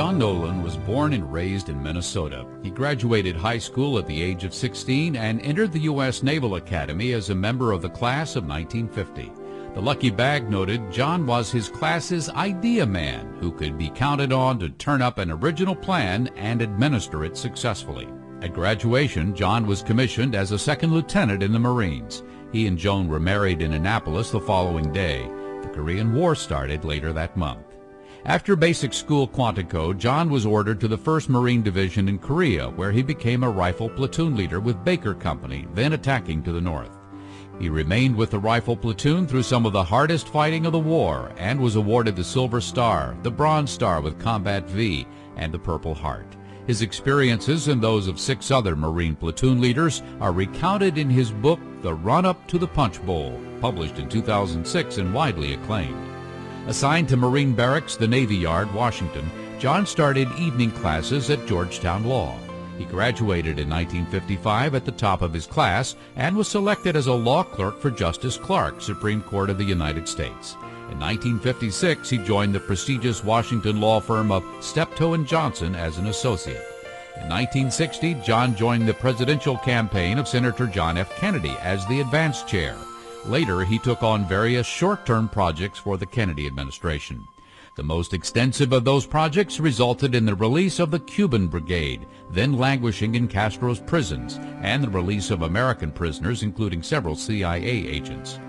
John Nolan was born and raised in Minnesota. He graduated high school at the age of 16 and entered the U.S. Naval Academy as a member of the class of 1950. The Lucky Bag noted John was his class's idea man who could be counted on to turn up an original plan and administer it successfully. At graduation, John was commissioned as a second lieutenant in the Marines. He and Joan were married in Annapolis the following day. The Korean War started later that month. After basic school Quantico, John was ordered to the 1st Marine Division in Korea, where he became a rifle platoon leader with Baker Company, then attacking to the north. He remained with the rifle platoon through some of the hardest fighting of the war and was awarded the Silver Star, the Bronze Star with Combat V, and the Purple Heart. His experiences and those of 6 other Marine platoon leaders are recounted in his book, The Run-Up to the Punch Bowl, published in 2006 and widely acclaimed. Assigned to Marine Barracks, the Navy Yard, Washington, John started evening classes at Georgetown Law. He graduated in 1955 at the top of his class and was selected as a law clerk for Justice Clark, Supreme Court of the United States. In 1956, he joined the prestigious Washington law firm of Steptoe & Johnson as an associate. In 1960, John joined the presidential campaign of Senator John F. Kennedy as the advance chair. Later, he took on various short-term projects for the Kennedy administration. The most extensive of those projects resulted in the release of the Cuban Brigade, then languishing in Castro's prisons, and the release of American prisoners, including several CIA agents.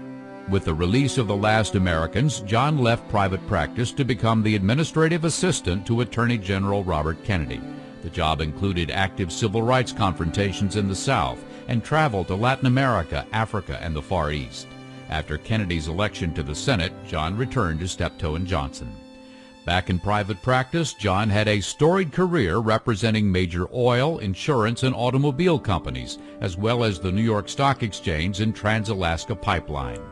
With the release of the last Americans, John left private practice to become the administrative assistant to Attorney General Robert Kennedy. The job included active civil rights confrontations in the South and travel to Latin America, Africa, and the Far East. After Kennedy's election to the Senate, John returned to Steptoe & Johnson. Back in private practice, John had a storied career representing major oil, insurance, and automobile companies, as well as the New York Stock Exchange and Trans-Alaska Pipeline.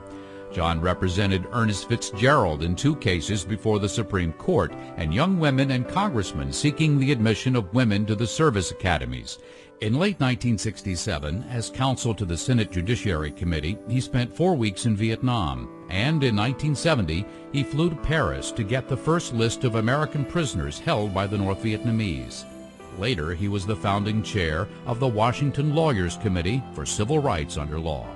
John represented Ernest Fitzgerald in 2 cases before the Supreme Court and young women and congressmen seeking the admission of women to the service academies. In late 1967, as counsel to the Senate Judiciary Committee, he spent 4 weeks in Vietnam, and in 1970, he flew to Paris to get the first list of American prisoners held by the North Vietnamese. Later, he was the founding chair of the Washington Lawyers Committee for Civil Rights under Law.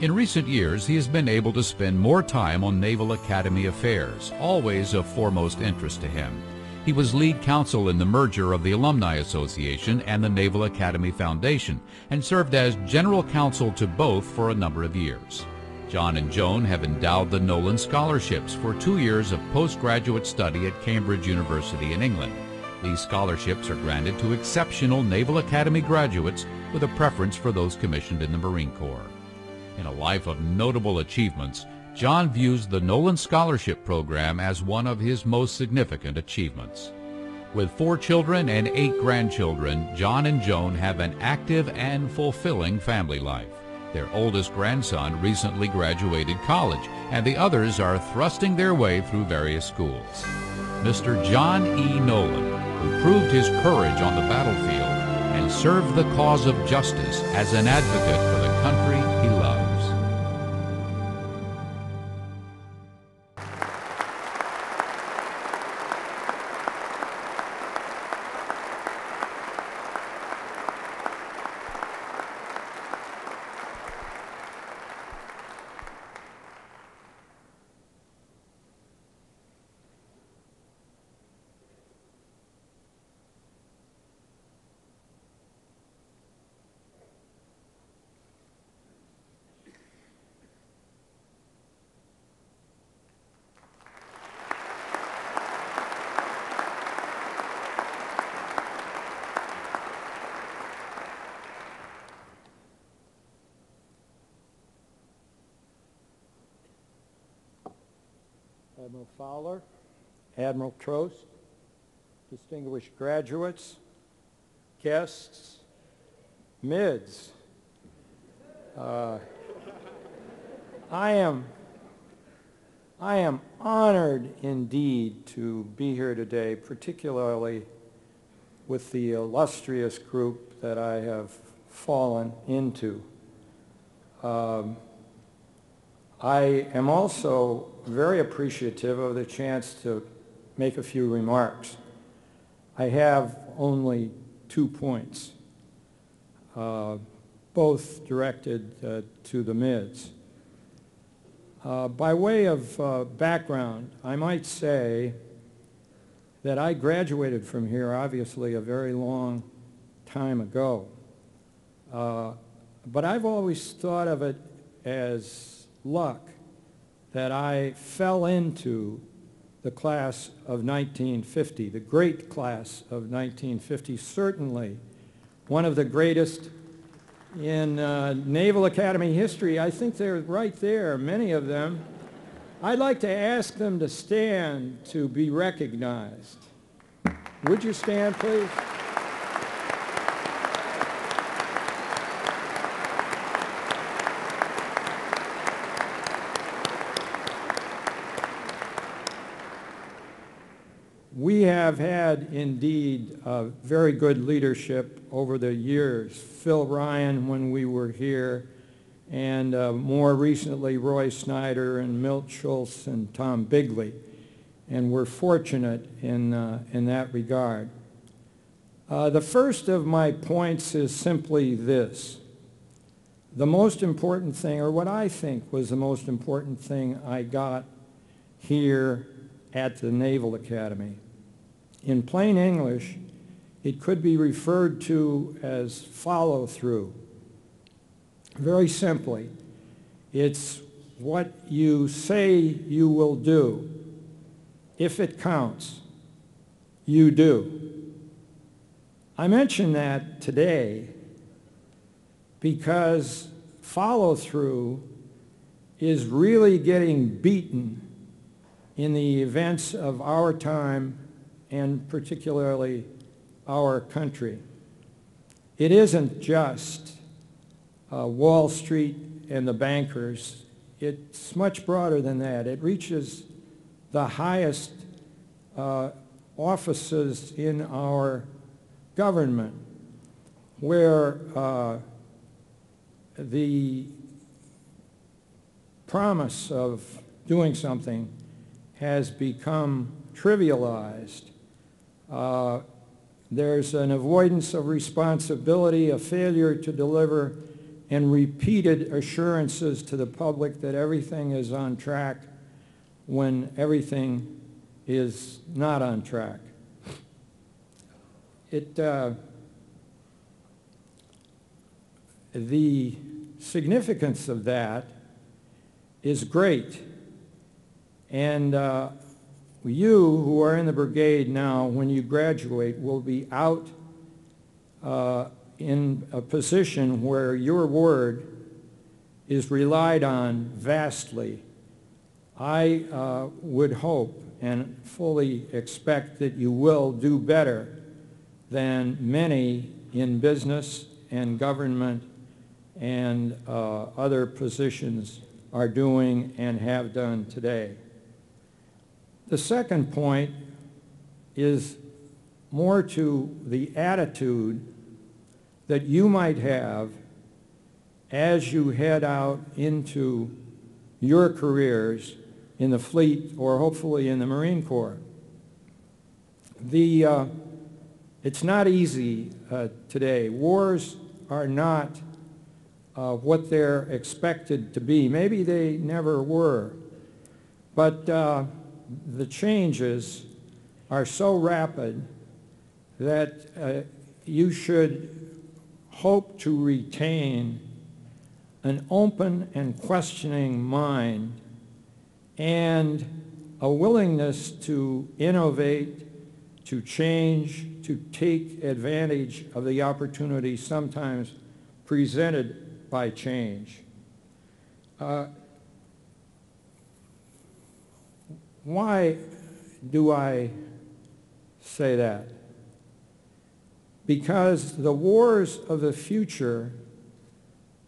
In recent years, he has been able to spend more time on Naval Academy affairs, always of foremost interest to him. He was lead counsel in the merger of the Alumni Association and the Naval Academy Foundation, and served as general counsel to both for a number of years. John and Joan have endowed the Nolan Scholarships for 2 years of postgraduate study at Cambridge University in England. These scholarships are granted to exceptional Naval Academy graduates with a preference for those commissioned in the Marine Corps. In a life of notable achievements, John views the Nolan Scholarship Program as one of his most significant achievements. With 4 children and 8 grandchildren, John and Joan have an active and fulfilling family life. Their oldest grandson recently graduated college, and the others are thrusting their way through various schools. Mr. John E. Nolan, who proved his courage on the battlefield and served the cause of justice as an advocate for the country he loves. Admiral Fowler, Admiral Trost, distinguished graduates, guests, mids. I am honored indeed to be here today, particularly with the illustrious group that I have fallen into. I am also very appreciative of the chance to make a few remarks. I have only 2 points, both directed to the mids. By way of background, I might say that I graduated from here, obviously, a very long time ago. But I've always thought of it as luck that I fell into the class of 1950, the great class of 1950, certainly one of the greatest in Naval Academy history. I think they're right there, many of them. I'd like to ask them to stand to be recognized. Would you stand, please? We have had, indeed, very good leadership over the years. Phil Ryan, when we were here, and more recently Roy Snyder and Milt Schultz and Tom Bigley. And we're fortunate in that regard. The first of my points is simply this. The most important thing, or what I think was the most important thing I got here at the Naval Academy. In plain English, it could be referred to as follow-through. Very simply, it's what you say you will do. If it counts, you do. I mention that today because follow-through is really getting beaten in the events of our time and particularly our country. It isn't just Wall Street and the bankers. It's much broader than that. It reaches the highest offices in our government, where the promise of doing something has become trivialized. There's an avoidance of responsibility, a failure to deliver, and repeated assurances to the public that everything is on track when everything is not on track. The significance of that is great, and you who are in the brigade now, when you graduate, will be out in a position where your word is relied on vastly. I would hope and fully expect that you will do better than many in business and government and other positions are doing and have done today. The second point is more to the attitude that you might have as you head out into your careers in the fleet or hopefully in the Marine Corps. It's not easy today. Wars are not what they're expected to be. Maybe they never were, but the changes are so rapid that you should hope to retain an open and questioning mind and a willingness to innovate, to change, to take advantage of the opportunities sometimes presented by change. Why do I say that? Because the wars of the future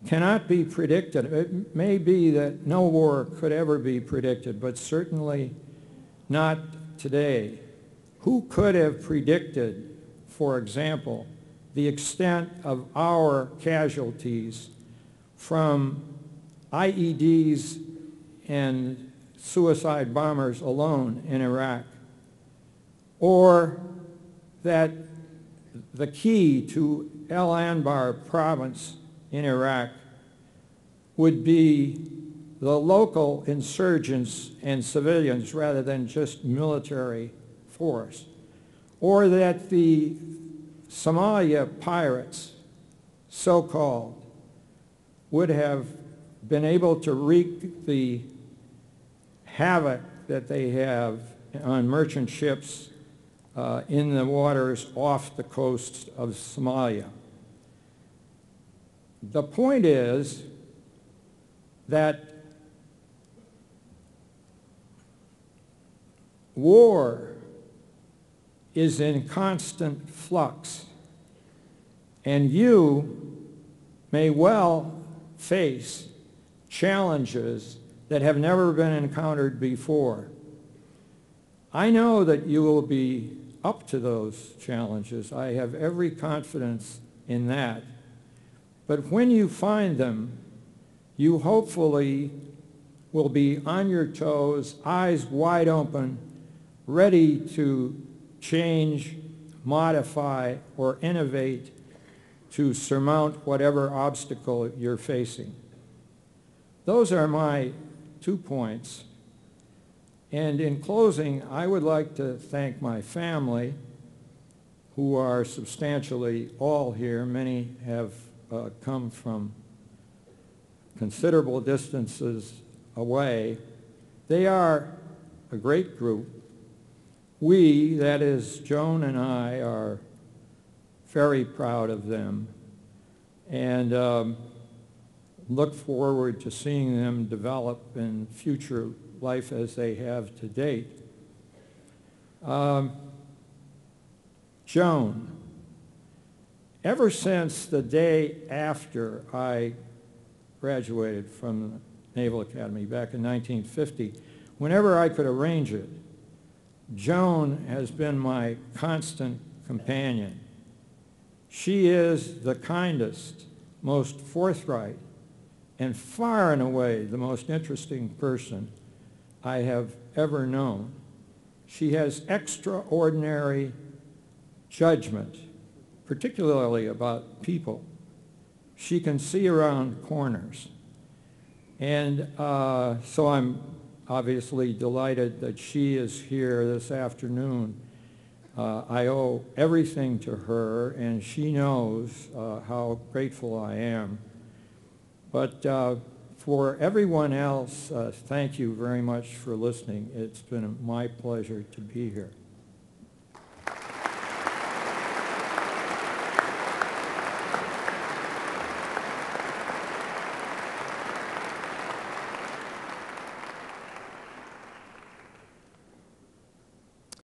cannot be predicted. It may be that no war could ever be predicted, but certainly not today. Who could have predicted, for example, the extent of our casualties from IEDs and suicide bombers alone in Iraq, or that the key to El Anbar province in Iraq would be the local insurgents and civilians rather than just military force, or that the Somalia pirates, so-called, would have been able to wreak the havoc that they have on merchant ships in the waters off the coast of Somalia. The point is that war is in constant flux, and you may well face challenges that have never been encountered before. I know that you will be up to those challenges. I have every confidence in that. But when you find them, you hopefully will be on your toes, eyes wide open, ready to change, modify, or innovate to surmount whatever obstacle you're facing. Those are my 2 points. And in closing, I would like to thank my family, who are substantially all here. Many have come from considerable distances away. They are a great group. We, that is Joan and I, are very proud of them and look forward to seeing them develop in future life as they have to date. Joan, ever since the day after I graduated from the Naval Academy back in 1950, whenever I could arrange it, Joan has been my constant companion. She is the kindest, most forthright, and far and away the most interesting person I have ever known. She has extraordinary judgment, particularly about people. She can see around corners. And so I'm obviously delighted that she is here this afternoon. I owe everything to her, and she knows how grateful I am. But for everyone else, thank you very much for listening. It's been my pleasure to be here.